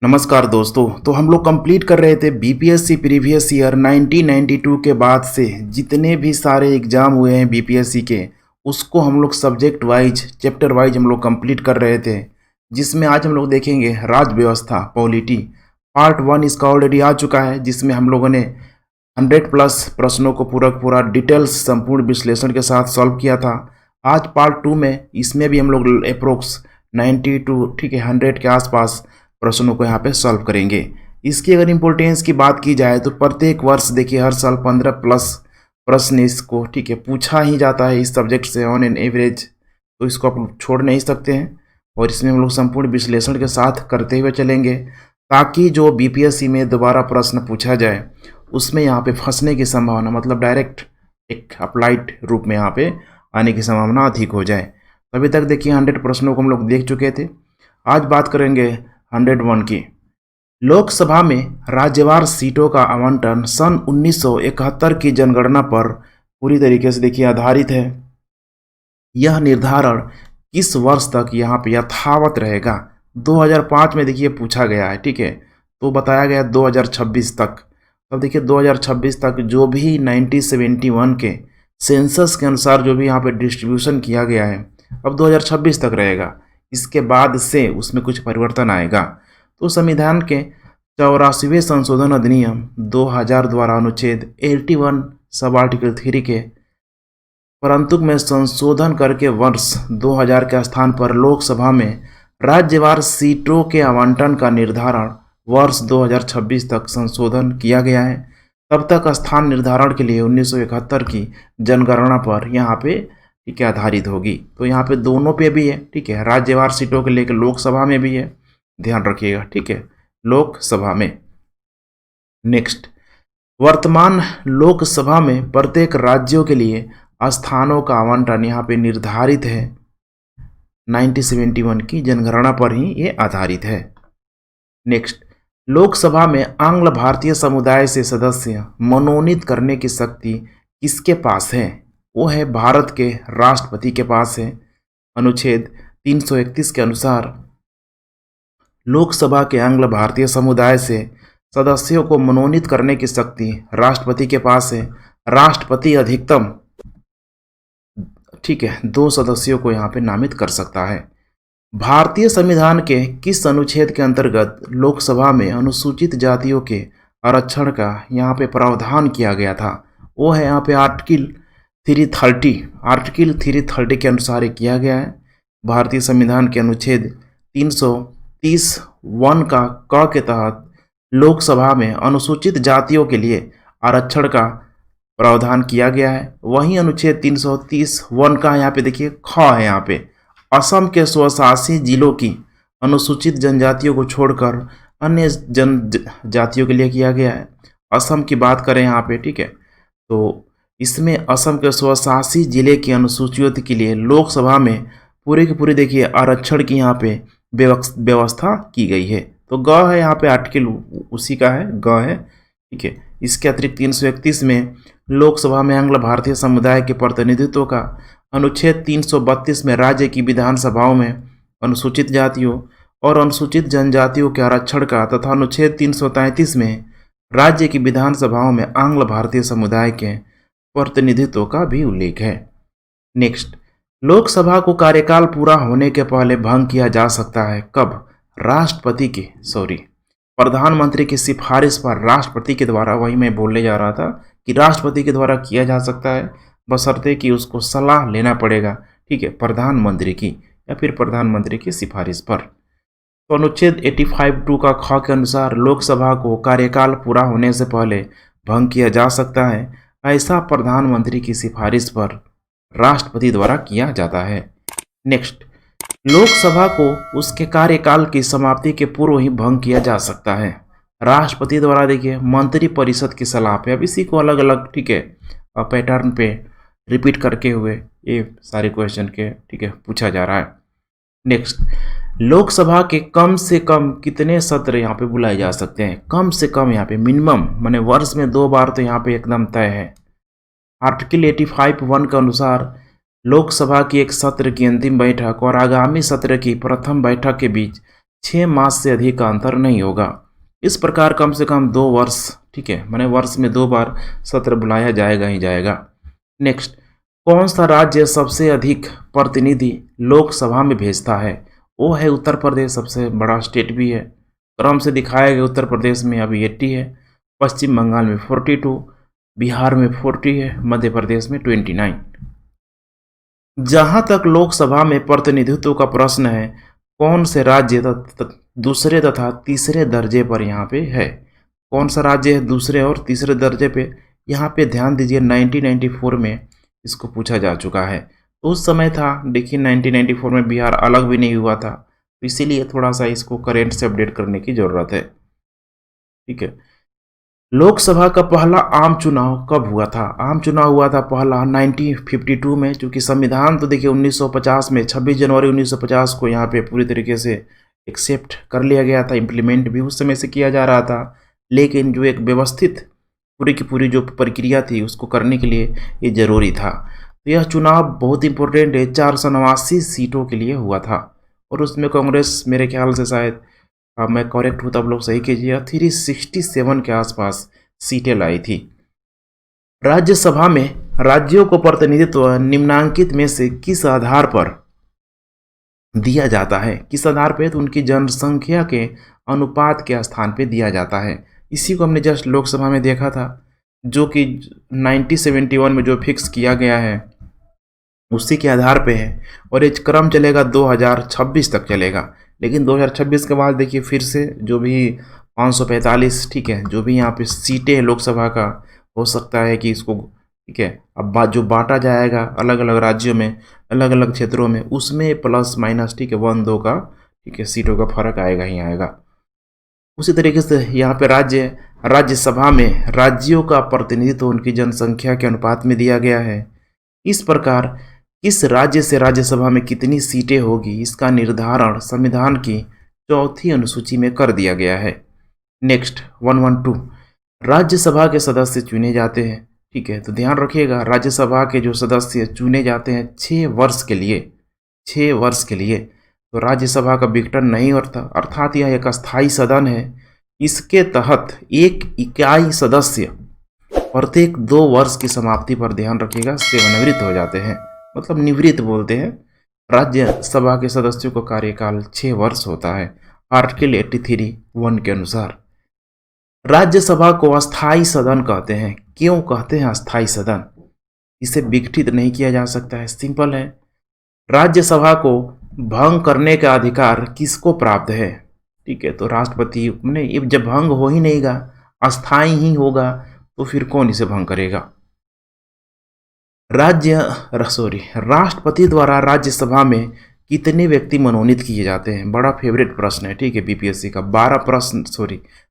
नमस्कार दोस्तों। तो हम लोग कंप्लीट कर रहे थे बीपीएससी प्रीवियस ईयर 1992 के बाद से जितने भी सारे एग्जाम हुए हैं बीपीएससी के, उसको हम लोग सब्जेक्ट वाइज चैप्टर वाइज हम लोग कंप्लीट कर रहे थे, जिसमें आज हम लोग देखेंगे राज्य व्यवस्था पॉलिटी। पार्ट 1 इसका ऑलरेडी आ चुका है, जिसमें हम लोगों ने 100 प्लस प्रश्नों को पूरा डिटेल्स संपूर्ण विश्लेषण के साथ सॉल्व किया था। आज पार्ट 2 में इसमें भी हम लोग अप्रोक्स 90 टू 100 के आसपास प्रश्नों को यहाँ पे सॉल्व करेंगे। इसकी अगर इम्पोर्टेंस की बात की जाए तो प्रत्येक वर्ष देखिए हर साल 15 प्लस प्रश्न इसको पूछा ही जाता है इस सब्जेक्ट से ऑन एन एवरेज, तो इसको आप छोड़ नहीं सकते हैं और इसमें हम लोग संपूर्ण विश्लेषण के साथ करते हुए चलेंगे, ताकि जो बीपीएससी में दोबारा प्रश्न पूछा जाए उसमें यहाँ पे फंसने की संभावना, मतलब डायरेक्ट एक अप्लाइड रूप में यहाँ पे आने की संभावना अधिक हो जाए। अभी तक देखिए 100 प्रश्नों को हम लोग देख चुके थे। आज बात करेंगे 101 की। लोकसभा में राज्यवार सीटों का आवंटन सन 1971 की जनगणना पर पूरी तरीके से देखिए आधारित है। यह निर्धारण किस वर्ष तक यहाँ पे यथावत रहेगा? 2005 में देखिए पूछा गया है, ठीक है, तो बताया गया 2026 तक। तब देखिए 2026 तक जो भी 1971 के सेंसस के अनुसार जो भी यहाँ पे डिस्ट्रीब्यूशन किया गया है, अब 2026 तक रहेगा। इसके बाद से उसमें कुछ परिवर्तन आएगा। तो संविधान के 84वें संशोधन अधिनियम 2000 द्वारा अनुच्छेद 81 सब आर्टिकल 3 के परंतु में संशोधन करके वर्ष 2000 के स्थान पर लोकसभा में राज्यवार सीटों के आवंटन का निर्धारण वर्ष 2026 तक संशोधन किया गया है। तब तक स्थान निर्धारण के लिए 1971 की जनगणना पर यहाँ पे ठीक है आधारित होगी। तो यहाँ पे दोनों पे भी है, ठीक है, राज्यवार सीटों के लेकर लोकसभा में भी है, ध्यान रखिएगा, ठीक है, लोकसभा में। नेक्स्ट, वर्तमान लोकसभा में प्रत्येक राज्यों के लिए स्थानों का आवंटन यहाँ पे निर्धारित है 1971 की जनगणना पर ही ये आधारित है। नेक्स्ट, लोकसभा में आंग्ल भारतीय समुदाय से सदस्य मनोनीत करने की शक्ति किसके पास है? वो है भारत के राष्ट्रपति के पास है। अनुच्छेद 331 के अनुसार लोकसभा के आंग्ल भारतीय समुदाय से सदस्यों को मनोनीत करने की शक्ति राष्ट्रपति के पास है। राष्ट्रपति अधिकतम, ठीक है, 2 सदस्यों को यहाँ पे नामित कर सकता है। भारतीय संविधान के किस अनुच्छेद के अंतर्गत लोकसभा में अनुसूचित जातियों के आरक्षण का यहाँ पे प्रावधान किया गया था? वो है यहाँ पे आर्टिकल 330 के अनुसार किया गया है। भारतीय संविधान के अनुच्छेद 330(1) का क के तहत लोकसभा में अनुसूचित जातियों के लिए आरक्षण का प्रावधान किया गया है। वहीं अनुच्छेद 330(1) का यहाँ पे देखिए ख है, यहाँ पे असम के स्वशासी जिलों की अनुसूचित जनजातियों को छोड़कर अन्य जनजातियों के लिए किया गया है। असम की बात करें यहाँ पे, ठीक है, तो इसमें असम के स्वशासी जिले की अनुसूचियों के लिए लोकसभा में पूरे की पूरी देखिए आरक्षण की यहाँ पे व्यवस्था की गई है। तो ग है यहाँ पे आर्टिकल उसी का है, ग है, ठीक है। इसके अतिरिक्त 331 में लोकसभा में आंग्ल भारतीय समुदाय के प्रतिनिधित्व का, अनुच्छेद 332 में राज्य की विधानसभाओं में अनुसूचित जातियों और अनुसूचित जनजातियों के आरक्षण का, तथा अनुच्छेद 333 में राज्य की विधानसभाओं में आंग्ल भारतीय समुदाय के प्रतिनिधित्व का भी उल्लेख है। नेक्स्ट, लोकसभा को कार्यकाल पूरा होने के पहले भंग किया जा सकता है कब? प्रधानमंत्री की सिफारिश पर राष्ट्रपति के द्वारा, वही मैं बोलने जा रहा था कि राष्ट्रपति के द्वारा किया जा सकता है, बशर्ते कि उसको सलाह लेना पड़ेगा, ठीक है, प्रधानमंत्री की या फिर प्रधानमंत्री की सिफारिश पर। तो अनुच्छेद 85(2) का ख के अनुसार लोकसभा को कार्यकाल पूरा होने से पहले भंग किया जा सकता है। ऐसा प्रधानमंत्री की सिफारिश पर राष्ट्रपति द्वारा किया जाता है। नेक्स्ट, लोकसभा को उसके कार्यकाल की समाप्ति के पूर्व ही भंग किया जा सकता है राष्ट्रपति द्वारा, देखिए, मंत्री परिषद की सलाह पे। अब इसी को अलग अलग, ठीक है, पैटर्न पे रिपीट करके हुए ये सारे क्वेश्चन के, ठीक है, पूछा जा रहा है। नेक्स्ट, लोकसभा के कम से कम कितने सत्र यहाँ पे बुलाए जा सकते हैं? कम से कम यहाँ पे मिनिमम, माने वर्ष में 2 बार तो यहाँ पे एकदम तय है। आर्टिकल 85(1) के अनुसार लोकसभा की एक सत्र की अंतिम बैठक और आगामी सत्र की प्रथम बैठक के बीच 6 मास से अधिक का अंतर नहीं होगा। इस प्रकार कम से कम 2 वर्ष, ठीक है, माने वर्ष में 2 बार सत्र बुलाया जाएगा ही जाएगा। नेक्स्ट, कौन सा राज्य सबसे अधिक प्रतिनिधि लोकसभा में भेजता है? वो है उत्तर प्रदेश, सबसे बड़ा स्टेट भी है। क्रम से दिखाया गया उत्तर प्रदेश में अभी 80 है, पश्चिम बंगाल में 42, बिहार में 40 है, मध्य प्रदेश में 29। जहां तक लोकसभा में प्रतिनिधित्व का प्रश्न है, कौन से राज्य दूसरे तथा तीसरे दर्जे पर यहाँ पे है? कौन सा राज्य है दूसरे और तीसरे दर्जे पे? यहाँ पे ध्यान दीजिए 1994 में इसको पूछा जा चुका है। तो उस समय था, देखिए 1994 में बिहार अलग भी नहीं हुआ था, तो इसीलिए थोड़ा सा इसको करेंट से अपडेट करने की ज़रूरत है। ठीक है, लोकसभा का पहला आम चुनाव कब हुआ था? आम चुनाव हुआ था पहला 1952 में, क्योंकि संविधान तो देखिए 1950 में 26 जनवरी 1950 को यहाँ पे पूरी तरीके से एक्सेप्ट कर लिया गया था, इम्प्लीमेंट भी उस समय से किया जा रहा था। लेकिन जो एक व्यवस्थित पूरी की पूरी जो प्रक्रिया थी उसको करने के लिए ये जरूरी था। तो यह चुनाव बहुत इंपॉर्टेंट है, 489 सीटों के लिए हुआ था और उसमें कांग्रेस मेरे ख्याल से शायद, मैं करेक्ट हूँ तब लोग सही कीजिएगा, 367 के आसपास सीटें लाई थी। राज्यसभा में राज्यों को प्रतिनिधित्व निम्नांकित में से किस आधार पर दिया जाता है? किस आधार पर? तो उनकी जनसंख्या के अनुपात के स्थान पे दिया जाता है। इसी को हमने जस्ट लोकसभा में देखा था, जो कि 1971 में जो फिक्स किया गया है उसी के आधार पे है और ये क्रम चलेगा 2026 तक चलेगा। लेकिन 2026 के बाद देखिए फिर से जो भी 545, ठीक है, जो भी यहाँ पे सीटें हैं लोकसभा का, हो सकता है कि इसको, ठीक है, अब जो बांटा जाएगा अलग अलग राज्यों में, अलग अलग क्षेत्रों में, उसमें प्लस माइनस, ठीक है, 1-2 का, ठीक है, सीटों का फर्क आएगा ही आएगा। उसी तरीके से यहाँ पे राज्यसभा में राज्यों का प्रतिनिधित्व उनकी जनसंख्या के अनुपात में दिया गया है। इस प्रकार किस राज्य से राज्यसभा में कितनी सीटें होगी इसका निर्धारण संविधान की 4थी अनुसूची में कर दिया गया है। नेक्स्ट 112, राज्यसभा के सदस्य चुने जाते हैं। ठीक है, तो ध्यान रखिएगा राज्यसभा के जो सदस्य चुने जाते हैं 6 वर्ष के लिए, 6 वर्ष के लिए। तो राज्यसभा का विघटन नहीं होता, अर्थात यह एक अस्थायी सदन है। इसके तहत एक इकाई सदस्य प्रत्येक 2 वर्ष की समाप्ति पर, ध्यान रखिएगा, सेवानिवृत्त हो जाते हैं, मतलब निवृत्त बोलते हैं। राज्यसभा के सदस्यों का कार्यकाल 6 वर्ष होता है आर्टिकल 83(1) के अनुसार। राज्यसभा को अस्थायी सदन कहते हैं। क्यों कहते हैं अस्थायी सदन? इसे विघटित नहीं किया जा सकता है, सिंपल है। राज्यसभा को भंग करने का अधिकार किसको प्राप्त है? ठीक है, तो राष्ट्रपति ने, जब भंग हो ही नहींगा, अस्थायी ही होगा, तो फिर कौन इसे भंग करेगा? राष्ट्रपति द्वारा राज्यसभा में कितने व्यक्ति मनोनीत किए जाते हैं? बड़ा फेवरेट प्रश्न है, ठीक है, बीपीएससी का।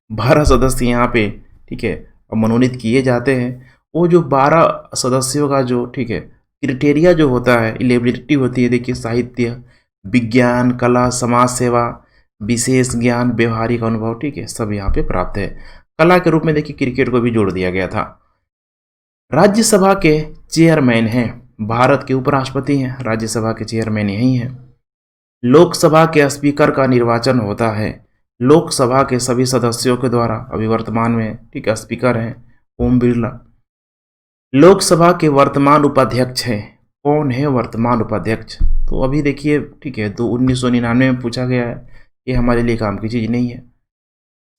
12 सदस्य यहाँ पे, ठीक है, मनोनीत किए जाते हैं। वो जो 12 सदस्यों का जो, ठीक है, क्रिटेरिया जो होता है, एलिजिबिलिटी होती है, देखिए, साहित्य, विज्ञान, कला, समाज सेवा, विशेष ज्ञान, व्यवहारिक अनुभव, ठीक है, सब यहाँ पे प्राप्त है। कला के रूप में देखिए क्रिकेट को भी जोड़ दिया गया था। राज्यसभा के चेयरमैन हैं, भारत के उपराष्ट्रपति हैं, राज्यसभा के चेयरमैन यही हैं। लोकसभा के स्पीकर का निर्वाचन होता है लोकसभा के सभी सदस्यों के द्वारा। अभी वर्तमान में, ठीक है, स्पीकर हैं ओम बिरला। लोकसभा के वर्तमान उपाध्यक्ष हैं। कौन है वर्तमान उपाध्यक्ष? तो अभी देखिए, ठीक है, तो 1999 में पूछा गया है, ये हमारे लिए काम की चीज़ नहीं है।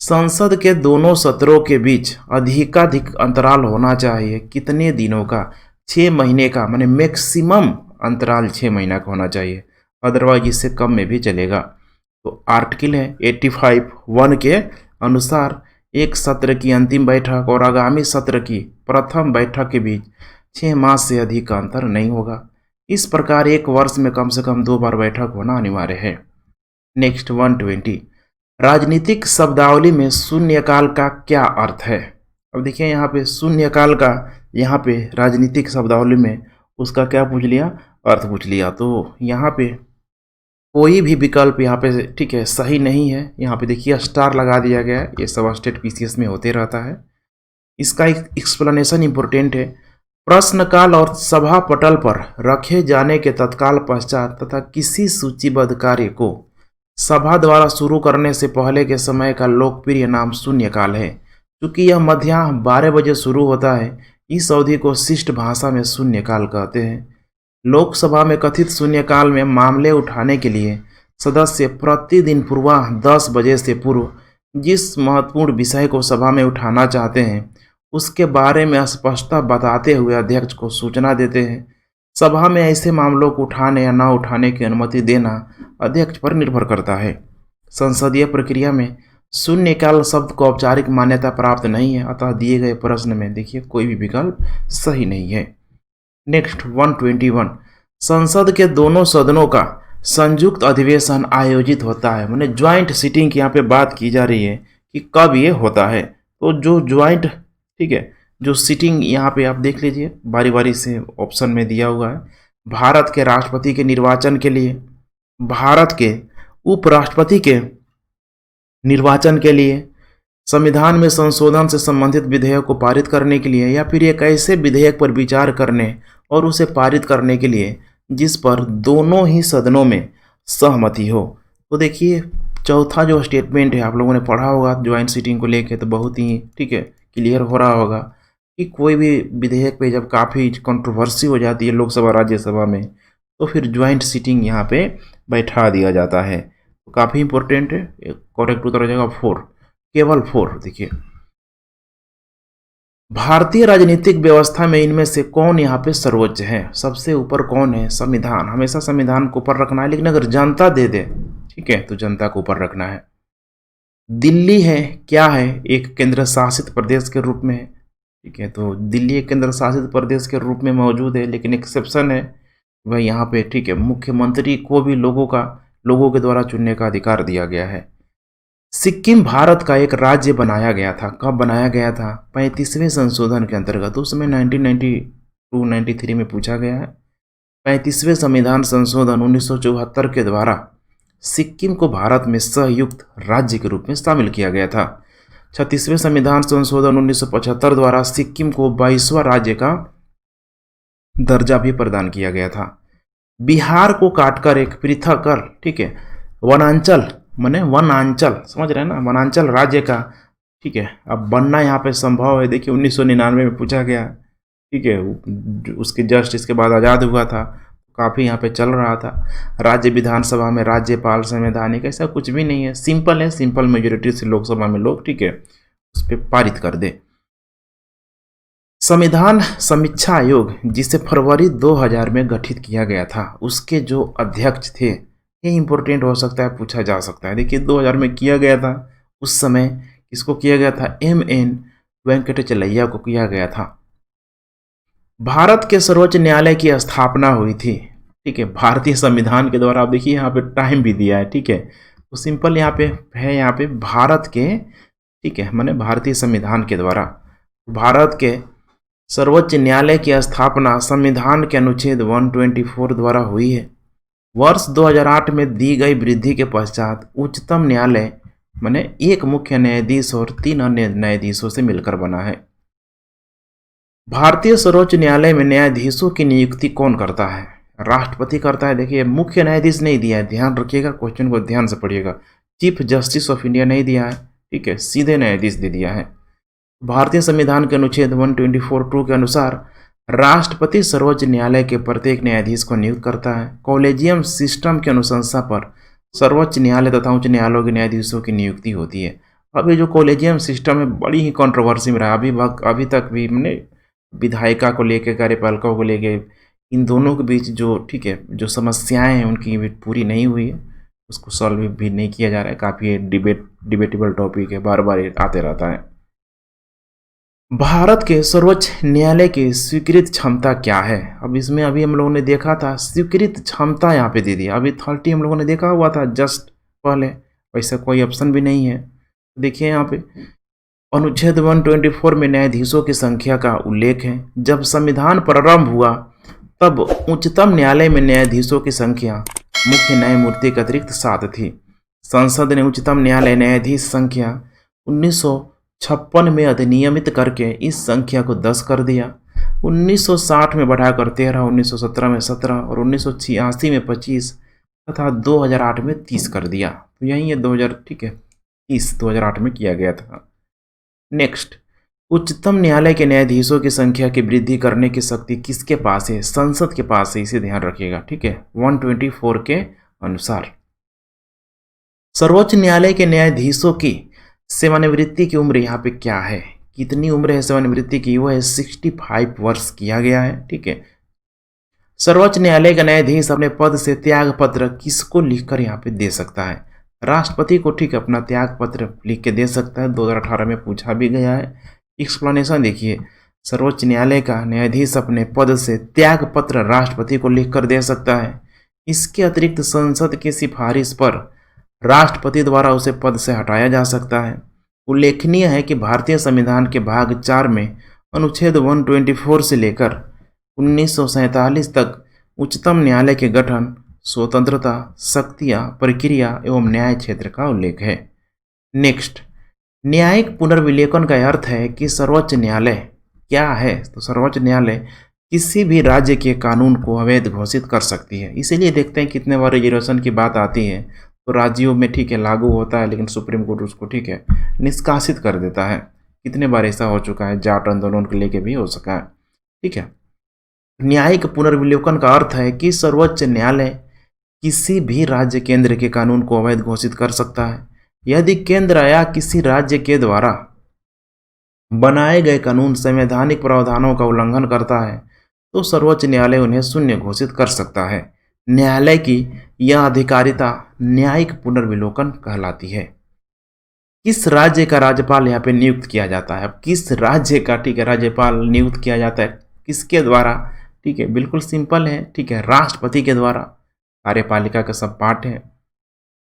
संसद के दोनों सत्रों के बीच अधिकाधिक अंतराल होना चाहिए। कितने दिनों का? 6 महीने का, माने मैक्सिमम अंतराल 6 महीना का होना चाहिए, अदरवाइज इससे कम में भी चलेगा। तो आर्टिकल है 85(1) के अनुसार एक सत्र की अंतिम बैठक और आगामी सत्र की प्रथम बैठक के बीच 6 मास से अधिक का अंतर नहीं होगा। इस प्रकार एक वर्ष में कम से कम 2 बार बैठक होना अनिवार्य है। नेक्स्ट 120, राजनीतिक शब्दावली में शून्यकाल का क्या अर्थ है? अब देखिए यहाँ पे शून्यकाल का, यहाँ पे राजनीतिक शब्दावली में उसका क्या पूछ लिया? अर्थ पूछ लिया। तो यहाँ पे कोई भी विकल्प यहाँ पे, ठीक है, सही नहीं है। यहाँ पे देखिए स्टार लगा दिया गया है, ये सब स्टेट पीसीएस में होते रहता है। इसका एक एक्सप्लेनेशन इंपॉर्टेंट है। प्रश्नकाल और सभा पटल पर रखे जाने के तत्काल पश्चात तथा किसी सूचीबद्ध कार्य को सभा द्वारा शुरू करने से पहले के समय का लोकप्रिय नाम शून्यकाल है। क्योंकि यह मध्याह्न 12 बजे शुरू होता है, इस अवधि को शिष्ट भाषा में शून्यकाल कहते हैं। लोकसभा में कथित शून्यकाल में मामले उठाने के लिए सदस्य प्रतिदिन पूर्वाह 10 बजे से पूर्व जिस महत्वपूर्ण विषय को सभा में उठाना चाहते हैं उसके बारे में स्पष्टता बताते हुए अध्यक्ष को सूचना देते हैं। सभा में ऐसे मामलों को उठाने या न उठाने की अनुमति देना अध्यक्ष पर निर्भर करता है। संसदीय प्रक्रिया में शून्यकाल शब्द को औपचारिक मान्यता प्राप्त नहीं है, अतः दिए गए प्रश्न में देखिए कोई भी विकल्प सही नहीं है। नेक्स्ट 121, संसद के दोनों सदनों का संयुक्त अधिवेशन आयोजित होता है। मैंने ज्वाइंट सीटिंग की यहाँ पे बात की जा रही है कि कब ये होता है। तो जो ज्वाइंट, ठीक है, जो सीटिंग यहाँ पे आप देख लीजिए बारी बारी से ऑप्शन में दिया हुआ है। भारत के राष्ट्रपति के निर्वाचन के लिए, भारत के उपराष्ट्रपति के निर्वाचन के लिए, संविधान में संशोधन से संबंधित विधेयक को पारित करने के लिए, या फिर एक ऐसे विधेयक पर विचार करने और उसे पारित करने के लिए जिस पर दोनों ही सदनों में सहमति हो। तो देखिए चौथा जो स्टेटमेंट है आप लोगों ने पढ़ा होगा ज्वाइंट सीटिंग को लेके, तो बहुत ही, ठीक है, क्लियर हो रहा होगा कि कोई भी विधेयक पे जब काफ़ी कंट्रोवर्सी हो जाती है लोकसभा राज्यसभा में तो फिर ज्वाइंट सीटिंग यहाँ पे बैठा दिया जाता है। तो काफ़ी इंपॉर्टेंट है। करेक्ट उत्तर हो जाएगा 4, केवल 4। देखिए भारतीय राजनीतिक व्यवस्था में इनमें से कौन यहाँ पे सर्वोच्च है? सबसे ऊपर कौन है? संविधान। हमेशा संविधान को ऊपर रखना है, लेकिन अगर जनता दे दे, ठीक है, तो जनता को ऊपर रखना है। दिल्ली है, क्या है? एक केंद्र शासित प्रदेश के रूप में है, ठीक है, तो दिल्ली एक केंद्र शासित प्रदेश के रूप में मौजूद है, लेकिन एक्सेप्शन है वह यहाँ पे, ठीक है, मुख्यमंत्री को भी लोगों के द्वारा चुनने का अधिकार दिया गया है। सिक्किम भारत का एक राज्य बनाया गया था। कब बनाया गया था? 35वें संशोधन के अंतर्गत। उस समय 1992-93 में पूछा गया है। 35वें संविधान संशोधन 1974 के द्वारा सिक्किम को भारत में संयुक्त राज्य के रूप में शामिल किया गया था। 36वें संविधान संशोधन 1975 द्वारा सिक्किम को 22वां राज्य का दर्जा भी प्रदान किया गया था। बिहार को काटकर एक पृथक, ठीक है, वनांचल, माने वनांचल, समझ रहे हैं ना, वनांचल राज्य का, ठीक है, अब बनना यहाँ पे संभव है। देखिए 1999 में पूछा गया, ठीक है, उसके जस्ट इसके बाद आज़ाद हुआ था, काफ़ी यहाँ पे चल रहा था। राज्य विधानसभा में राज्यपाल संवैधानिक ऐसा कुछ भी नहीं है, सिंपल है, सिंपल मेजोरिटी से लोकसभा में लोग, ठीक है, उस पर पारित कर दे। संविधान समीक्षा आयोग जिसे फरवरी 2000 में गठित किया गया था, उसके जो अध्यक्ष थे, ये इंपॉर्टेंट हो सकता है, पूछा जा सकता है। देखिए 2000 में किया गया था, उस समय किसको किया गया था? MN वेंकटचलैया को किया गया था। भारत के सर्वोच्च न्यायालय की स्थापना हुई थी, ठीक है, भारतीय संविधान के द्वारा। आप देखिए यहाँ पे टाइम भी दिया है, ठीक है, तो सिंपल यहाँ पे है, यहाँ पे भारत के, ठीक है, माने भारतीय संविधान के द्वारा भारत के सर्वोच्च न्यायालय की स्थापना संविधान के अनुच्छेद 124 द्वारा हुई है। वर्ष 2008 में दी गई वृद्धि के पश्चात उच्चतम न्यायालय माने एक मुख्य न्यायाधीश और 3 अन्य न्यायाधीशों से मिलकर बना है। भारतीय सर्वोच्च न्यायालय में न्यायाधीशों की नियुक्ति कौन करता है? राष्ट्रपति करता है। देखिए मुख्य न्यायाधीश नहीं दिया है, ध्यान रखिएगा, क्वेश्चन को ध्यान से पढ़िएगा। चीफ जस्टिस ऑफ इंडिया नहीं दिया है, ठीक है, सीधे न्यायाधीश दे दिया है। भारतीय संविधान के अनुच्छेद 124(2) के अनुसार राष्ट्रपति सर्वोच्च न्यायालय के प्रत्येक न्यायाधीश को नियुक्त करता है। कॉलेजियम सिस्टम की अनुशंसा पर सर्वोच्च न्यायालय तथा उच्च न्यायालयों के न्यायाधीशों की नियुक्ति होती है। अब ये जो कॉलेजियम सिस्टम है बड़ी ही कंट्रोवर्सी में रहा, अभी तक भी मैंने विधायिका को लेकर, कार्यपालिका को लेकर, इन दोनों के बीच जो, ठीक है, जो समस्याएं हैं उनकी पूरी नहीं हुई है, उसको सॉल्व भी नहीं किया जा रहा है। काफ़ी डिबेटेबल टॉपिक है, बार बार आते रहता है। भारत के सर्वोच्च न्यायालय की स्वीकृत क्षमता क्या है? अब इसमें अभी हम लोगों ने देखा था स्वीकृत क्षमता यहाँ पे दे दिया। अभी अथॉरिटी हम लोगों ने देखा हुआ था जस्ट पहले, वैसा कोई ऑप्शन भी नहीं है। देखिए यहाँ पे अनुच्छेद 124 में न्यायाधीशों की संख्या का उल्लेख है। जब संविधान प्रारंभ हुआ तब उच्चतम न्यायालय में न्यायाधीशों की संख्या मुख्य न्यायमूर्ति के अतिरिक्त 7 थी। संसद ने उच्चतम न्यायालय न्यायाधीश संख्या 1956 में अधिनियमित करके इस संख्या को 10 कर दिया। 1960 में बढ़ाकर 13, 1917 में 17 और 1986 में 25 तथा 2008 में 30 कर दिया। तो यही है 2000, ठीक है, 30 2008 में किया गया था। नेक्स्ट, उच्चतम न्यायालय के न्यायाधीशों की संख्या की वृद्धि करने की शक्ति किसके पास है? संसद के पास है, इसे ध्यान रखिएगा, ठीक है, 124 के अनुसार। सर्वोच्च न्यायालय के न्यायाधीशों की सेवानिवृत्ति की उम्र यहाँ पे क्या है? कितनी उम्र है सेवानिवृत्ति की? वो है 65 वर्ष किया गया है, ठीक है। सर्वोच्च न्यायालय का न्यायाधीश अपने पद से त्याग पत्र किसको लिखकर यहाँ पे दे सकता है? राष्ट्रपति को, ठीक है, अपना त्याग पत्र लिख के दे सकता है। 2018 में पूछा भी गया है। एक्सप्लेनेशन देखिए, सर्वोच्च न्यायालय का न्यायाधीश अपने पद से त्याग पत्र राष्ट्रपति को लिखकर दे सकता है। इसके अतिरिक्त संसद की सिफारिश पर राष्ट्रपति द्वारा उसे पद से हटाया जा सकता है। उल्लेखनीय है कि भारतीय संविधान के भाग 4 में अनुच्छेद 124 से लेकर 1947 तक उच्चतम न्यायालय के गठन, स्वतंत्रता, शक्तियां, प्रक्रिया एवं न्याय क्षेत्र का उल्लेख है। नेक्स्ट, न्यायिक पुनर्विलेखन का अर्थ है कि सर्वोच्च न्यायालय क्या है? तो सर्वोच्च न्यायालय किसी भी राज्य के कानून को अवैध घोषित कर सकती है। इसीलिए देखते हैं कितने बार रिजर्वेशन की बात आती है तो राज्यों में, ठीक है, लागू होता है, लेकिन सुप्रीम कोर्ट उसको, ठीक है, निष्कासित कर देता है। कितने बार ऐसा हो चुका है, जाट आंदोलन को लेके भी हो सका है, ठीक है। न्यायिक पुनर्विलोकन का अर्थ है कि सर्वोच्च न्यायालय किसी भी राज्य केंद्र के कानून को अवैध घोषित कर सकता है। यदि केंद्र या किसी राज्य के द्वारा बनाए गए कानून संवैधानिक प्रावधानों का उल्लंघन करता है तो सर्वोच्च न्यायालय उन्हें शून्य घोषित कर सकता है। न्यायालय की यह अधिकारिता न्यायिक पुनर्विलोकन कहलाती है। किस राज्य का राज्यपाल यहाँ पे नियुक्त किया जाता है? अब किस राज्य का, ठीक है, राज्यपाल नियुक्त किया जाता है किसके द्वारा? ठीक है, बिल्कुल सिंपल है, ठीक है, राष्ट्रपति के द्वारा। कार्यपालिका का सब पार्ट है।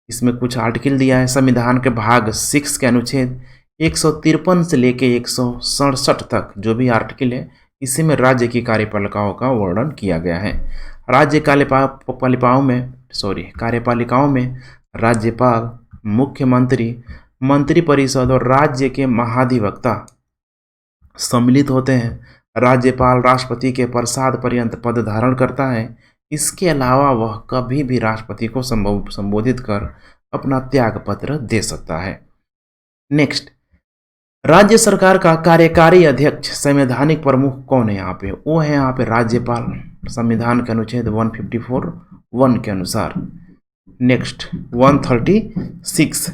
इसमें कुछ आर्टिकल दिया है। संविधान के भाग 6 के अनुच्छेद 153 से लेके 167 तक जो भी आर्टिकल है, इसी में राज्य की कार्यपालिकाओं का वर्णन किया गया है। राज्य कार्यपालिकाओं में राज्यपाल, मुख्यमंत्री, मंत्रिपरिषद और राज्य के महाधिवक्ता सम्मिलित होते हैं। राज्यपाल राष्ट्रपति के प्रसाद पर्यंत पद धारण करता है। इसके अलावा वह कभी भी राष्ट्रपति को संबोधित कर अपना त्याग पत्र दे सकता है। नेक्स्ट, राज्य सरकार का कार्यकारी अध्यक्ष, संवैधानिक प्रमुख कौन है यहाँ पे? वो है यहाँ पे राज्यपाल, संविधान के अनुच्छेद 154(1) के अनुसार। नेक्स्ट, 136,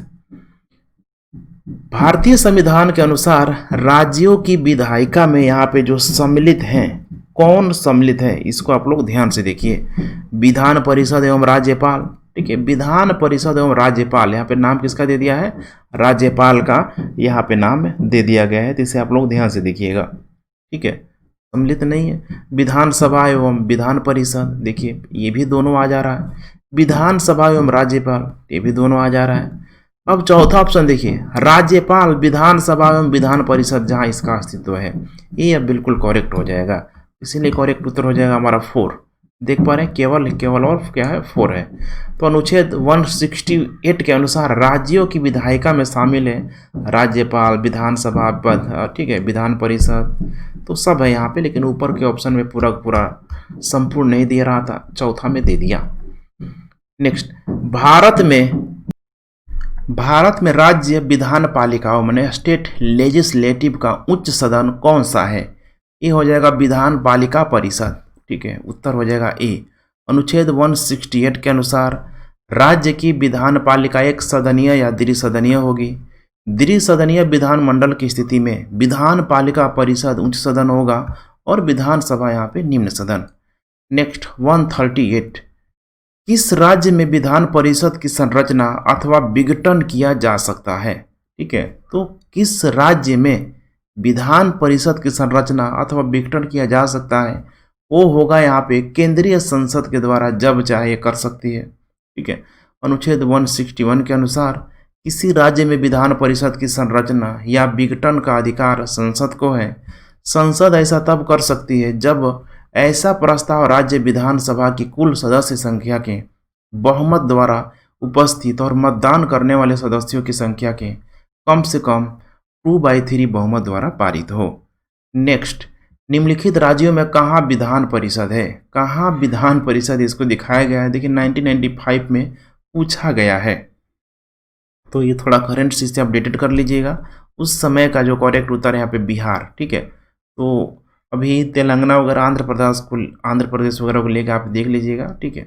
भारतीय संविधान के अनुसार राज्यों की विधायिका में यहाँ पे जो सम्मिलित हैं, कौन सम्मिलित है इसको आप लोग ध्यान से देखिए। विधान परिषद एवं राज्यपाल, ठीक है, विधान परिषद एवं राज्यपाल, यहाँ पे नाम किसका दे दिया है? राज्यपाल का यहाँ पे नाम दे दिया गया है, तो इसे आप लोग ध्यान से देखिएगा, ठीक है। सम्मिलित नहीं है। विधानसभा एवं विधान परिषद, देखिए ये भी दोनों आ जा रहा है। विधानसभा एवं राज्यपाल, ये भी दोनों आ जा रहा है। अब चौथा ऑप्शन देखिए, राज्यपाल, विधानसभा एवं विधान परिषद, जहां इसका अस्तित्व है, ये अब बिल्कुल करेक्ट हो जाएगा। इसीलिए करेक्ट उत्तर हो जाएगा हमारा 4। देख पा रहे हैं, केवल और क्या है? 4 है। तो अनुच्छेद 168 के अनुसार राज्यों की विधायिका में शामिल है राज्यपाल, विधानसभा, ठीक है, विधान परिषद, तो सब है यहाँ पे, लेकिन ऊपर के ऑप्शन में पूरा संपूर्ण नहीं दे रहा था, चौथा में दे दिया। नेक्स्ट, भारत में राज्य विधान पालिकाओं में स्टेट लेजिस्लेटिव का उच्च सदन कौन सा है? ये हो जाएगा विधान पालिका परिषद, ठीक है, उत्तर हो जाएगा ए। अनुच्छेद 168 के अनुसार राज्य की विधान पालिका एक सदनीय या द्विसदनीय होगी। द्विसदनीय विधानमंडल की स्थिति में विधान पालिका परिषद उच्च सदन होगा और विधानसभा यहाँ पे निम्न सदन। नेक्स्ट, 138, किस राज्य में विधान परिषद की संरचना अथवा विघटन किया जा सकता है? ठीक है, तो किस राज्य में विधान परिषद की संरचना अथवा विघटन किया जा सकता है? वो होगा यहाँ पे केंद्रीय संसद के द्वारा, जब चाहे कर सकती है, ठीक है। अनुच्छेद 161 के अनुसार किसी राज्य में विधान परिषद की संरचना या विघटन का अधिकार संसद को है। संसद ऐसा तब कर सकती है जब ऐसा प्रस्ताव राज्य विधानसभा की कुल सदस्य संख्या के बहुमत द्वारा उपस्थित और मतदान करने वाले सदस्यों की संख्या के कम से कम 2/3 बहुमत द्वारा पारित हो। नेक्स्ट, निम्नलिखित राज्यों में कहाँ विधान परिषद है? कहाँ विधान परिषद इसको दिखाया गया है। देखिए 1995 में पूछा गया है, तो ये थोड़ा करंट से अपडेटेड कर लीजिएगा। उस समय का जो करेक्ट उत्तर है यहाँ पे बिहार, ठीक है। तो अभी तेलंगाना वगैरह आंध्र प्रदेश वगैरह को लेकर आप देख लीजिएगा, ठीक है।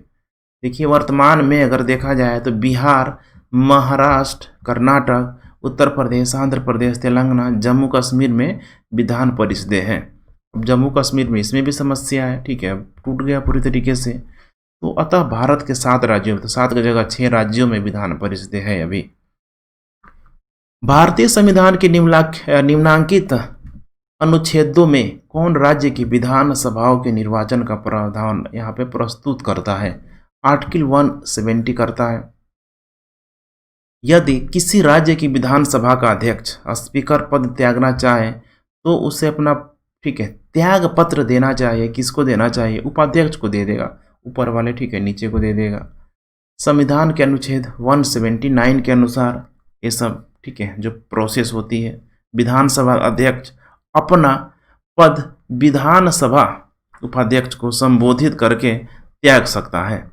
देखिए वर्तमान में अगर देखा जाए तो बिहार, महाराष्ट्र, कर्नाटक, उत्तर प्रदेश, आंध्र प्रदेश, तेलंगाना, जम्मू कश्मीर में विधान परिषदें हैं। अब जम्मू कश्मीर में इसमें भी समस्या है, ठीक है, अब टूट गया पूरी तरीके से। तो अतः भारत के 7 राज्यों में, तो 7 की जगह 6 राज्यों में विधान परिषदें है अभी। भारतीय संविधान के निम्नांकित अनुच्छेदों में कौन राज्य की विधान सभाओं के निर्वाचन का प्रावधान यहाँ पे प्रस्तुत करता है? आर्टिकल 170 करता है। यदि किसी राज्य की विधानसभा का अध्यक्ष स्पीकर पद त्यागना चाहे तो उसे अपना, ठीक है, त्याग पत्र देना चाहिए। किसको देना चाहिए? उपाध्यक्ष को दे देगा, ऊपर वाले, ठीक है, नीचे को दे देगा। संविधान के अनुच्छेद 179 के अनुसार ये सब, ठीक है, जो प्रोसेस होती है, विधानसभा अध्यक्ष अपना पद विधानसभा उपाध्यक्ष को संबोधित करके त्याग सकता है।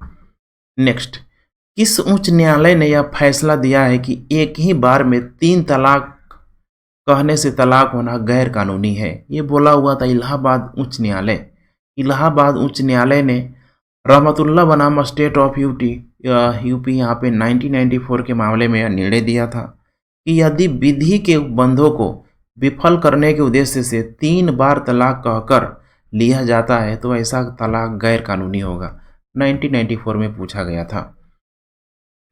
नेक्स्ट, किस उच्च न्यायालय ने यह फैसला दिया है कि एक ही बार में 3 तलाक कहने से तलाक होना गैर कानूनी है? ये बोला हुआ था इलाहाबाद उच्च न्यायालय। इलाहाबाद उच्च न्यायालय ने रहमतुल्लाह बनाम स्टेट ऑफ यूपी यहाँ पे 1994 के मामले में यह निर्णय दिया था कि यदि विधि के उपबंधों को विफल करने के उद्देश्य से 3 बार तलाक कहकर लिया जाता है तो ऐसा तलाक गैर कानूनी होगा। 1994 में पूछा गया था।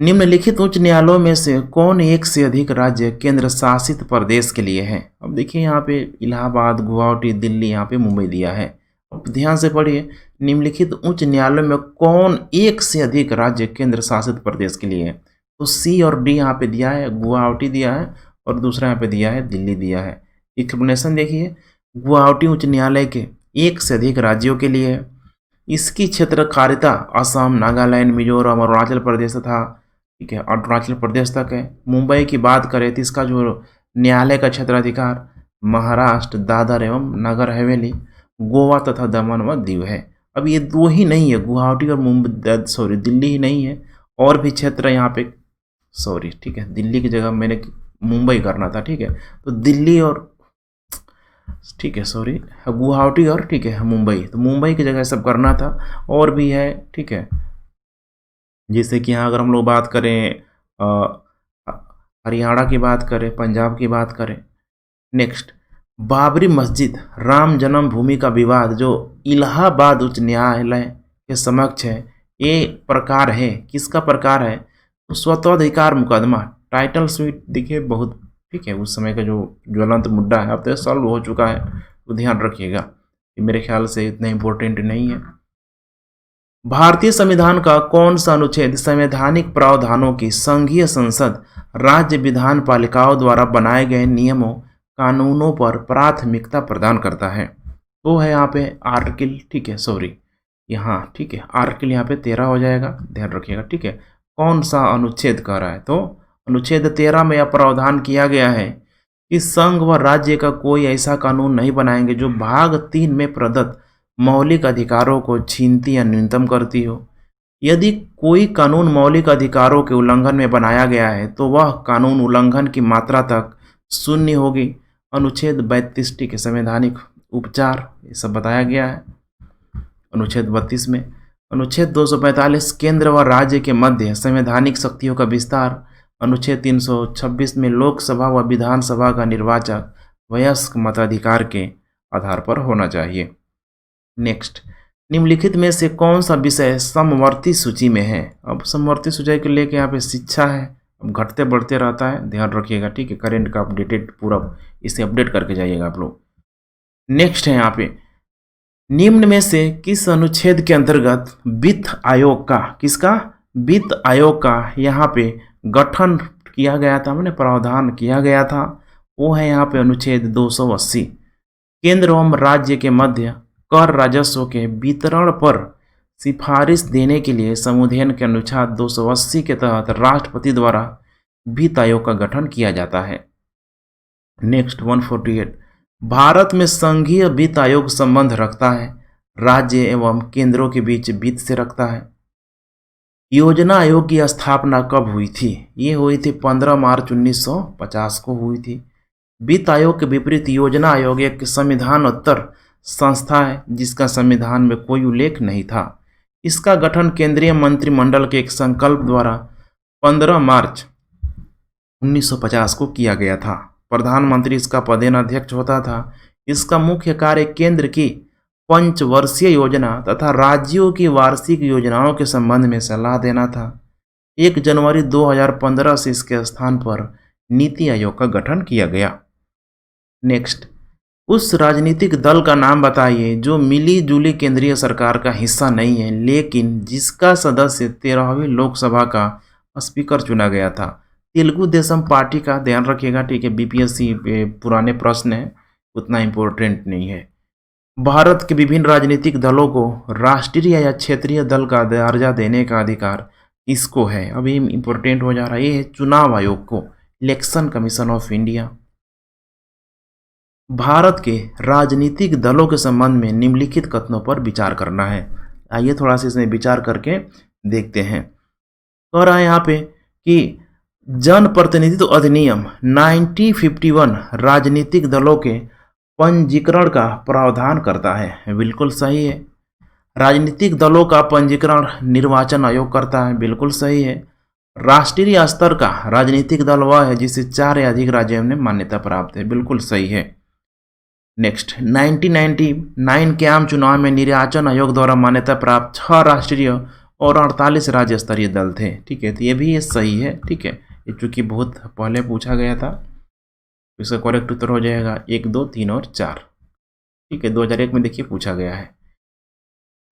निम्नलिखित उच्च न्यायालयों में से कौन एक से अधिक राज्य केंद्र शासित प्रदेश के लिए है? अब देखिए यहाँ पे इलाहाबाद, गुवाहाटी, दिल्ली, यहाँ पे मुंबई दिया है। अब ध्यान से पढ़िए, निम्नलिखित उच्च न्यायालयों में कौन एक से अधिक राज्य केंद्र शासित प्रदेश के लिए है? तो सी और डी यहाँ पे दिया है, गुवाहाटी दिया है और दूसरा यहाँ पे दिया है दिल्ली दिया है। एक्सप्लेनेशन देखिए, गुवाहाटी उच्च न्यायालय के एक से अधिक राज्यों के लिए है। इसकी क्षेत्रकारिता असम, नागालैंड, मिजोरम और अरुणाचल प्रदेश तथा, ठीक है, अरुणाचल प्रदेश तक है। मुंबई की बात करें तो इसका जो न्यायालय का क्षेत्राधिकार महाराष्ट्र, दादर एवं नगर हवेली, गोवा तथा दमन व दीव है। अब ये 2 ही नहीं है, गुवाहाटी और दिल्ली ही नहीं है, और भी क्षेत्र यहाँ पे, ठीक है, दिल्ली की जगह मैंने मुंबई करना था, ठीक है, तो दिल्ली और, ठीक है, गुवाहाटी और, ठीक है, मुंबई, तो मुंबई की जगह सब करना था। और भी है, ठीक है, जैसे कि यहाँ अगर हम लोग बात करें हरियाणा की बात करें, पंजाब की बात करें। नेक्स्ट, बाबरी मस्जिद राम जन्मभूमि का विवाद जो इलाहाबाद उच्च न्यायालय के समक्ष है, ये प्रकार है, किसका प्रकार है? तो स्वतःअधिकार मुकदमा, टाइटल स्वीट, देखिए बहुत, ठीक है, उस समय का जो ज्वलंत मुद्दा है अब तो सॉल्व हो चुका है, तो ध्यान रखिएगा, ये मेरे ख्याल से इतना इम्पोर्टेंट नहीं है। भारतीय संविधान का कौन सा अनुच्छेद संवैधानिक प्रावधानों की संघीय संसद राज्य विधान पालिकाओं द्वारा बनाए गए नियमों कानूनों पर प्राथमिकता प्रदान करता है? वो है यहाँ पे आर्टिकल, ठीक है, यहाँ, ठीक है, आर्टिकल यहाँ पे 13 हो जाएगा, ध्यान रखिएगा, ठीक है। कौन सा अनुच्छेद कह रहा है? तो अनुच्छेद 13 में यह प्रावधान किया गया है कि संघ व राज्य का कोई ऐसा कानून नहीं बनाएंगे जो भाग 3 में प्रदत्त मौलिक अधिकारों को छीनती या न्यूनतम करती हो। यदि कोई कानून मौलिक अधिकारों के उल्लंघन में बनाया गया है तो वह कानून उल्लंघन की मात्रा तक शून्य होगी। अनुच्छेद 32, ठीक है, संवैधानिक उपचार, ये सब बताया गया है अनुच्छेद 32 में। अनुच्छेद 245 केंद्र व राज्य के मध्य संवैधानिक शक्तियों का विस्तार। अनुच्छेद 326 में लोकसभा व विधानसभा का निर्वाचक वयस्क मताधिकार के आधार पर होना चाहिए। नेक्स्ट, निम्नलिखित में से कौन सा विषय समवर्ती सूची में है? अब समवर्ती सूची को लेके यहाँ पे शिक्षा है, अब घटते बढ़ते रहता है, ध्यान रखिएगा, ठीक है, करेंट का अपडेटेड पूरा इसे अपडेट करके जाइएगा आप लोग। नेक्स्ट है यहाँ पे, निम्न में से किस अनुच्छेद के अंतर्गत वित्त आयोग का, किसका? वित्त आयोग का यहाँ पे गठन किया गया था, मैंने प्रावधान किया गया था, वो है यहाँ पे अनुच्छेद 280। केंद्र एवं राज्य के मध्य कर राजस्व के वितरण पर सिफारिश देने के लिए संविधान के अनुच्छेद 280 के तहत राष्ट्रपति द्वारा वित्त आयोग का गठन किया जाता है। नेक्स्ट 148, भारत में संघीय वित्त आयोग संबंध रखता है, राज्य एवं केंद्रों के बीच वित्त से रखता है। योजना आयोग की स्थापना कब हुई थी? ये हुई थी 15 मार्च 1950 को हुई थी। वित्त आयोग के विपरीत योजना आयोग एक संविधानोत्तर संस्था है जिसका संविधान में कोई उल्लेख नहीं था। इसका गठन केंद्रीय मंत्रिमंडल के एक संकल्प द्वारा 15 मार्च 1950 को किया गया था। प्रधानमंत्री इसका पदेनाध्यक्ष होता था। इसका मुख्य कार्य केंद्र की पंचवर्षीय योजना तथा राज्यों की वार्षिक योजनाओं के संबंध में सलाह देना था। 1 जनवरी 2015 से इसके स्थान पर नीति आयोग का गठन किया गया। नेक्स्ट, उस राजनीतिक दल का नाम बताइए जो मिली जुली केंद्रीय सरकार का हिस्सा नहीं है लेकिन जिसका सदस्य 13वीं लोकसभा का स्पीकर चुना गया था। तेलुगु देशम पार्टी का ध्यान रखिएगा, ठीक है। बीपीएससी पुराने प्रश्न है, उतना इम्पोर्टेंट नहीं है। भारत के विभिन्न राजनीतिक दलों को राष्ट्रीय या क्षेत्रीय दल का दर्जा देने का अधिकार किसको है? अभी इम्पोर्टेंट हो जा रहा है, ये है चुनाव आयोग को, election commission of India. Bharat के राजनीतिक दलों के संबंध में निम्नलिखित कथनों पर विचार करना है। आइए थोड़ा सा इसमें विचार करके देखते हैं। कह रहा है यहाँ पे कि जन प्रतिनिधित्व अधिनियम 1951 राजनीतिक दलों के पंजीकरण का प्रावधान करता है। बिल्कुल सही है। राजनीतिक दलों का पंजीकरण निर्वाचन आयोग करता है। बिल्कुल सही है। राष्ट्रीय स्तर का राजनीतिक दल वह है जिसे 4 या अधिक राज्यों में मान्यता प्राप्त है। बिल्कुल सही है। नेक्स्ट, 1999 के आम चुनाव में निर्वाचन आयोग द्वारा मान्यता प्राप्त 6 राष्ट्रीय और 48 राज्य स्तरीय दल थे। ठीक है, तो ये भी सही है। ठीक है, ये चूंकि बहुत पहले पूछा गया था, इसका करेक्ट उत्तर हो जाएगा 1, 2, 3 और 4। ठीक है, 2001 में देखिए पूछा गया है।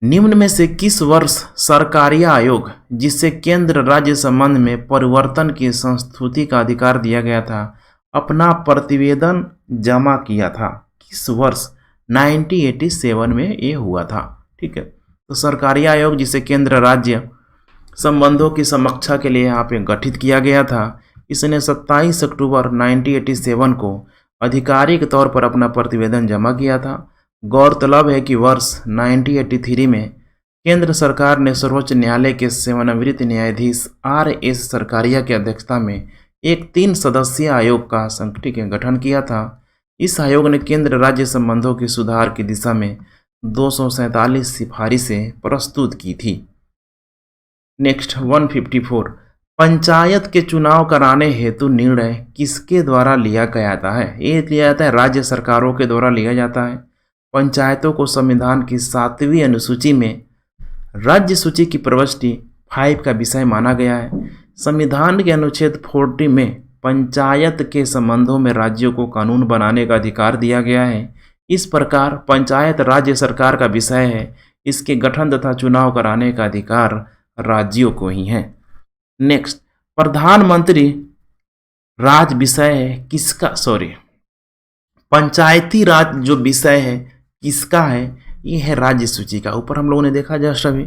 निम्न में से किस वर्ष सरकारी आयोग जिसे केंद्र राज्य संबंध में परिवर्तन की संस्तुति का अधिकार दिया गया था अपना प्रतिवेदन जमा किया था? किस वर्ष? 1987 में ये हुआ था। ठीक है, तो सरकारी आयोग जिसे केंद्र राज्य संबंधों की समीक्षा के लिए यहाँ पे गठित किया गया था, इसने 27 अक्टूबर 1987 को आधिकारिक तौर पर अपना प्रतिवेदन जमा किया था। गौरतलब है कि वर्ष 1983 में केंद्र सरकार ने सर्वोच्च न्यायालय के सेवानिवृत्त न्यायाधीश RS सरकारिया की अध्यक्षता में एक 3 सदस्यीय आयोग का गठन किया था। इस आयोग ने केंद्र राज्य संबंधों के सुधार की दिशा में 247 सिफारिशें प्रस्तुत की थी। नेक्स्ट, 154, पंचायत के चुनाव कराने हेतु निर्णय किसके द्वारा लिया गया है? ये लिया जाता है राज्य सरकारों के द्वारा लिया जाता है। पंचायतों को संविधान की 7वीं अनुसूची में राज्य सूची की प्रविष्टि 5 का विषय माना गया है। संविधान के अनुच्छेद 40 में पंचायत के संबंधों में राज्यों को कानून बनाने का अधिकार दिया गया है। इस प्रकार पंचायत राज्य सरकार का विषय है। इसके गठन तथा चुनाव कराने का अधिकार राज्यों को ही है। नेक्स्ट, प्रधानमंत्री राज विषय है किसका? पंचायती राज जो विषय है किसका है? ये है राज्य सूची का। ऊपर हम लोगों ने देखा जस्ट अभी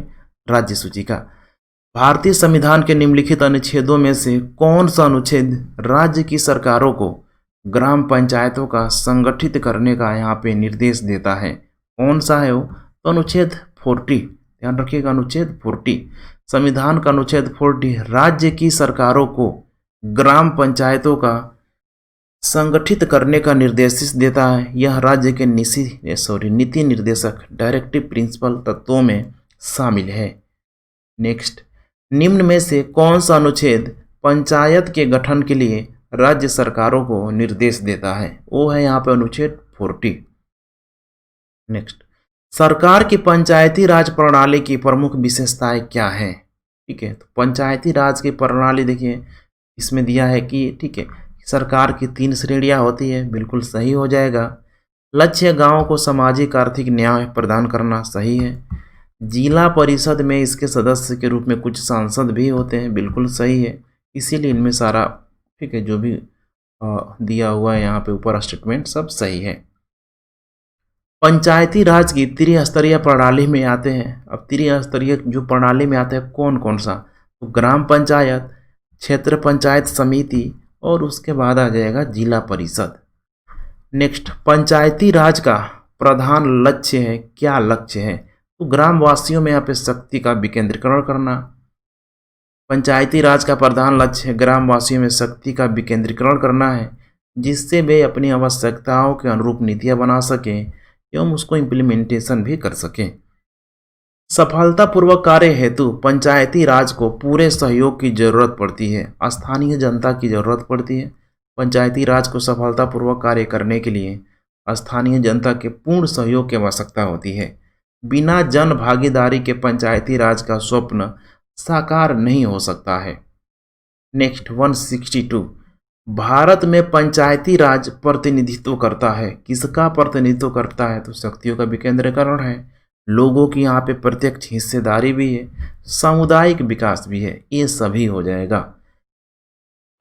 राज्य सूची का। भारतीय संविधान के निम्नलिखित अनुच्छेदों में से कौन सा अनुच्छेद राज्य की सरकारों को ग्राम पंचायतों का संगठित करने का यहाँ पे निर्देश देता है? कौन सा है वो? तो अनुच्छेद 40, ध्यान रखिएगा, अनुच्छेद 40। संविधान का अनुच्छेद 40 राज्य की सरकारों को ग्राम पंचायतों का संगठित करने का निर्देश देता है। यह राज्य के नीति निर्देशक डायरेक्टिव प्रिंसिपल तत्वों में शामिल है। नेक्स्ट, निम्न में से कौन सा अनुच्छेद पंचायत के गठन के लिए राज्य सरकारों को निर्देश देता है? वो है यहाँ पे अनुच्छेद 40। नेक्स्ट, सरकार की पंचायती राज प्रणाली की प्रमुख विशेषताएं क्या है? ठीक है, तो पंचायती राज की प्रणाली देखिए इसमें दिया है कि ठीक है, सरकार की 3 श्रेणियां होती है। बिल्कुल सही हो जाएगा। लक्ष्य गांवों को सामाजिक आर्थिक न्याय प्रदान करना, सही है। जिला परिषद में इसके सदस्य के रूप में कुछ सांसद भी होते हैं, बिल्कुल सही है। इसीलिए इनमें सारा ठीक है जो भी दिया हुआ है यहाँ पे ऊपर स्टेटमेंट सब सही है। पंचायती राज की त्रिस्तरीय प्रणाली में आते हैं। अब त्रिस्तरीय जो प्रणाली में आते हैं कौन कौन सा? तो ग्राम पंचायत, क्षेत्र पंचायत समिति और उसके बाद आ जाएगा जिला परिषद। नेक्स्ट, पंचायती राज का प्रधान लक्ष्य है, क्या लक्ष्य है? तो ग्रामवासियों में यहाँ पे शक्ति का विकेंद्रीकरण करना। पंचायती राज का प्रधान लक्ष्य है ग्रामवासियों में शक्ति का विकेंद्रीकरण करना है, जिससे वे अपनी आवश्यकताओं के अनुरूप नीतियां बना सकें एवं उसको इम्प्लीमेंटेशन भी कर सकें। सफलतापूर्वक कार्य हेतु पंचायती राज को पूरे सहयोग की जरूरत पड़ती है, स्थानीय जनता की जरूरत पड़ती है। पंचायती राज को सफलतापूर्वक कार्य करने के लिए स्थानीय जनता के पूर्ण सहयोग की आवश्यकता होती है। बिना जन भागीदारी के पंचायती राज का स्वप्न साकार नहीं हो सकता है। नेक्स्ट 162, भारत में पंचायती राज प्रतिनिधित्व करता है, किसका प्रतिनिधित्व करता है? तो शक्तियों का विकेंद्रीकरण है, लोगों की यहाँ पे प्रत्यक्ष हिस्सेदारी भी है, सामुदायिक विकास भी है, ये सभी हो जाएगा।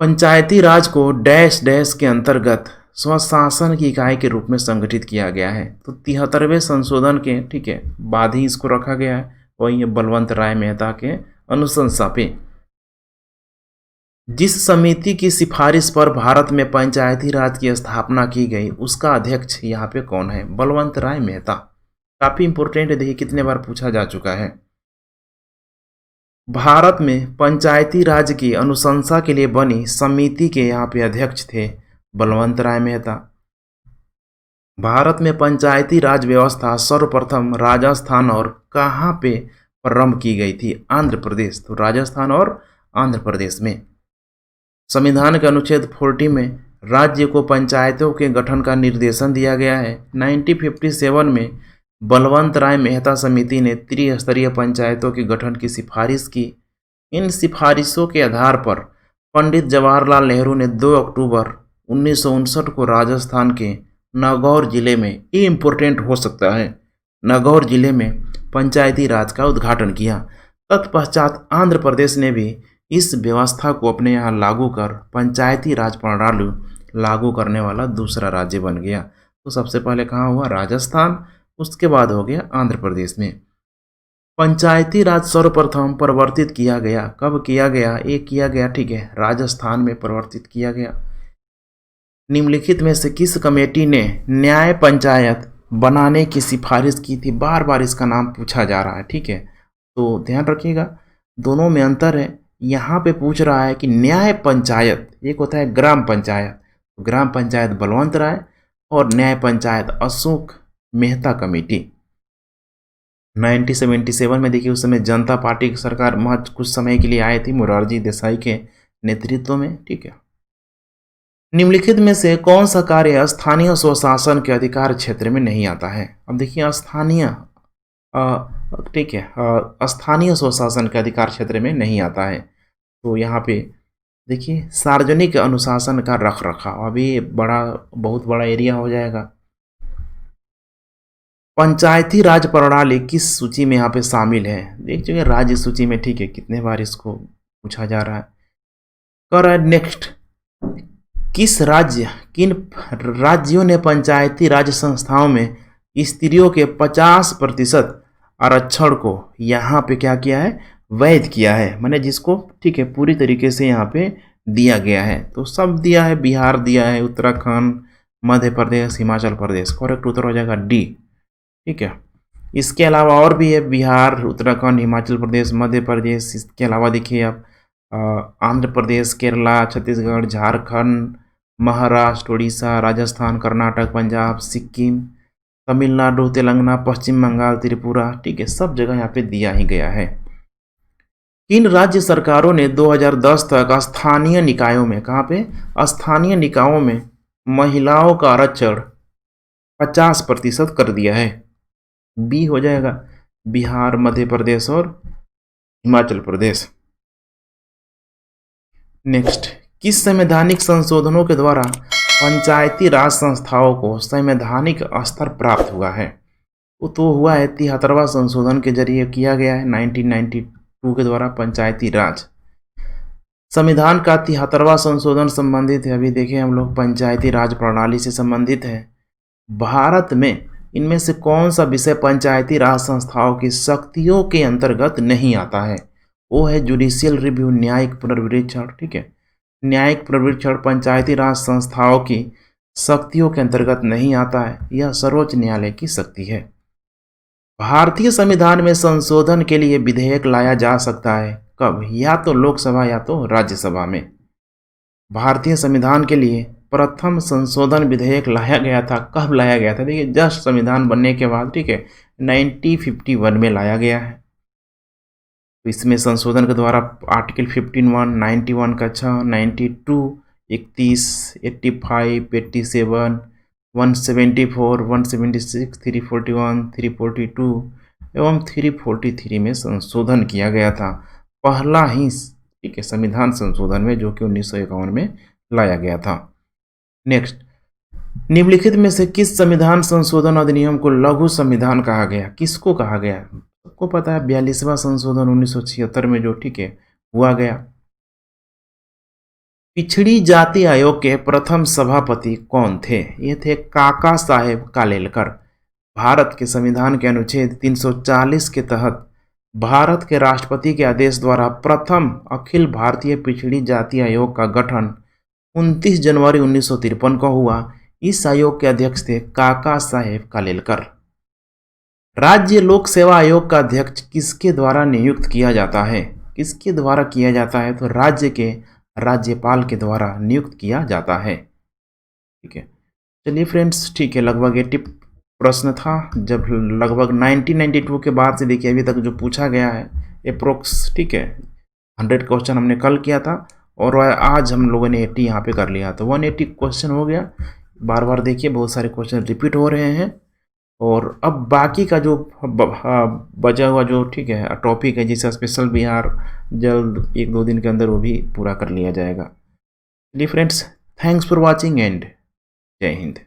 पंचायती राज को डैश डैश के अंतर्गत स्वशासन की इकाई के रूप में संगठित किया गया है। तो 73वें संशोधन के ठीक है बाद ही इसको रखा गया है, वही बलवंत राय मेहता के अनुशंसा पे। जिस समिति की सिफारिश पर भारत में पंचायती राज की स्थापना की गई उसका अध्यक्ष यहाँ पे कौन है? बलवंत राय मेहता। काफी इंपोर्टेंट है, देखिए कितने बार पूछा जा चुका है। भारत में पंचायती राज की अनुशंसा के लिए बनी समिति के यहाँ पे अध्यक्ष थे बलवंत राय मेहता। भारत में पंचायती राज व्यवस्था सर्वप्रथम राजस्थान और कहाँ पे प्रारंभ की गई थी? आंध्र प्रदेश। तो राजस्थान और आंध्र प्रदेश में। संविधान के अनुच्छेद 40 में राज्य को पंचायतों के गठन का निर्देशन दिया गया है। 1957 में बलवंत राय मेहता समिति ने त्रिस्तरीय पंचायतों के गठन की सिफारिश की। इन सिफारिशों के आधार पर पंडित जवाहरलाल नेहरू ने 2 अक्टूबर 1959 को राजस्थान के नागौर जिले में, ये इम्पोर्टेंट हो सकता है, नागौर जिले में पंचायती राज का उद्घाटन किया। तत्पश्चात आंध्र प्रदेश ने भी इस व्यवस्था को अपने यहाँ लागू कर पंचायती राज प्रणाली लागू करने वाला दूसरा राज्य बन गया। तो सबसे पहले कहाँ हुआ? राजस्थान, उसके बाद हो गया आंध्र प्रदेश में। पंचायती राज सर्वप्रथम परिवर्तित किया गया, कब किया गया? ये किया गया ठीक है राजस्थान में परिवर्तित किया गया। निम्नलिखित में से किस कमेटी ने न्याय पंचायत बनाने की सिफारिश की थी? बार बार इसका नाम पूछा जा रहा है, ठीक है, तो ध्यान रखिएगा दोनों में अंतर है। यहाँ पे पूछ रहा है कि न्याय पंचायत, एक होता है ग्राम पंचायत, ग्राम पंचायत बलवंत राय और न्याय पंचायत अशोक मेहता कमेटी। 1977 में देखिए उस समय जनता पार्टी की सरकार महज कुछ समय के लिए आई थी मोरारजी देसाई के नेतृत्व में, ठीक है। निम्नलिखित में से कौन सा कार्य स्थानीय स्वशासन के अधिकार क्षेत्र में नहीं आता है? अब देखिए स्थानीय ठीक है स्थानीय स्वशासन के अधिकार क्षेत्र में नहीं आता है। तो यहाँ पे देखिए सार्वजनिक अनुशासन का रख रखाव, अभी बहुत बड़ा एरिया हो जाएगा। पंचायती राज प्रणाली किस सूची में यहाँ पे शामिल है? देख चुके राज्य सूची में, ठीक है, कितने बार इसको पूछा जा रहा है। कर नेक्स्ट, किन राज्यों ने पंचायती राज संस्थाओं में स्त्रियों के 50% आरक्षण को यहाँ पे क्या किया है? वैध किया है, माने जिसको ठीक है पूरी तरीके से यहाँ पे दिया गया है। तो सब दिया है, बिहार दिया है, उत्तराखंड, मध्य प्रदेश, हिमाचल प्रदेश। करेक्ट उत्तर हो जाएगा डी, ठीक है। इसके अलावा और भी है बिहार, उत्तराखंड, हिमाचल प्रदेश, मध्य प्रदेश। इसके अलावा देखिए आप आंध्र प्रदेश, केरला, छत्तीसगढ़, झारखंड, महाराष्ट्र, उड़ीसा, राजस्थान, कर्नाटक, पंजाब, सिक्किम, तमिलनाडु, तेलंगाना, पश्चिम बंगाल, त्रिपुरा, ठीक है, सब जगह यहाँ पे दिया ही गया है। किन राज्य सरकारों ने 2010 तक स्थानीय निकायों में, कहाँ पे? स्थानीय निकायों में महिलाओं का आरक्षण 50% कर दिया है? बी हो जाएगा बिहार, मध्य प्रदेश और हिमाचल प्रदेश। नेक्स्ट, किस संवैधानिक संशोधनों के द्वारा पंचायती राज संस्थाओं को संवैधानिक स्तर प्राप्त हुआ है? तो हुआ है 73वां संशोधन के जरिए किया गया है 1992 के द्वारा पंचायती राज। संविधान का 73वां संशोधन संबंधित है, अभी देखें हम लोग पंचायती राज प्रणाली से संबंधित है। भारत में इनमें से कौन सा विषय पंचायती राज संस्थाओं की शक्तियों के अंतर्गत नहीं आता है? वो है जुडिशियल रिव्यू, न्यायिक पुनर्विवेचन, ठीक है। न्यायिक पुनर्विवेचन पंचायती राज संस्थाओं की शक्तियों के अंतर्गत नहीं आता है, यह सर्वोच्च न्यायालय की शक्ति है। भारतीय संविधान में संशोधन के लिए विधेयक लाया जा सकता है कब? या तो लोकसभा या तो राज्यसभा में। भारतीय संविधान के लिए प्रथम संशोधन विधेयक लाया गया था, कब लाया गया था? देखिए, जस्ट संविधान बनने के बाद, ठीक है, 1951 में लाया गया है। तो इसमें संशोधन के द्वारा आर्टिकल 15(1), 91 का 6, 92, 31, 85, 87, 174, 176, 341, 342 एवं 343 में संशोधन किया गया था। पहला ही, ठीक है, संविधान संशोधन में, जो कि 1951 में लाया गया था। नेक्स्ट, निम्नलिखित में से किस संविधान संशोधन अधिनियम को लघु संविधान कहा गया? किसको कहा गया? सबको पता है 42वां संशोधन 1976 में जो, ठीक है, हुआ गया। पिछड़ी जाति आयोग के प्रथम सभापति कौन थे? ये थे काका साहेब कालेलकर। भारत के संविधान के अनुच्छेद 340 के तहत भारत के राष्ट्रपति के आदेश द्वारा प्रथम अखिल भारतीय पिछड़ी जाति आयोग का गठन 29 जनवरी 1953 को हुआ। इस आयोग के अध्यक्ष थे काका साहेब कालेलकर। राज्य लोक सेवा आयोग का अध्यक्ष किसके द्वारा नियुक्त किया जाता है? किसके द्वारा किया जाता है? तो राज्य के राज्यपाल के द्वारा नियुक्त किया जाता है। ठीक है, चलिए फ्रेंड्स, ठीक है, लगभग 80 प्रश्न था। जब लगभग 1992 के बाद से देखिए अभी तक जो पूछा गया है अप्रोक्स, ठीक है, 100 क्वेश्चन हमने कल किया था और आज हम लोगों ने 80 यहाँ पे कर लिया, तो 180 क्वेश्चन हो गया। बार बार देखिए बहुत सारे क्वेश्चन रिपीट हो रहे हैं और अब बाकी का जो बचा हुआ जो, ठीक है, टॉपिक है, जिसका स्पेशल बिहार जल्द 1-2 दिन के अंदर वो भी पूरा कर लिया जाएगा। चलिए friends, thanks for watching and जय हिंद।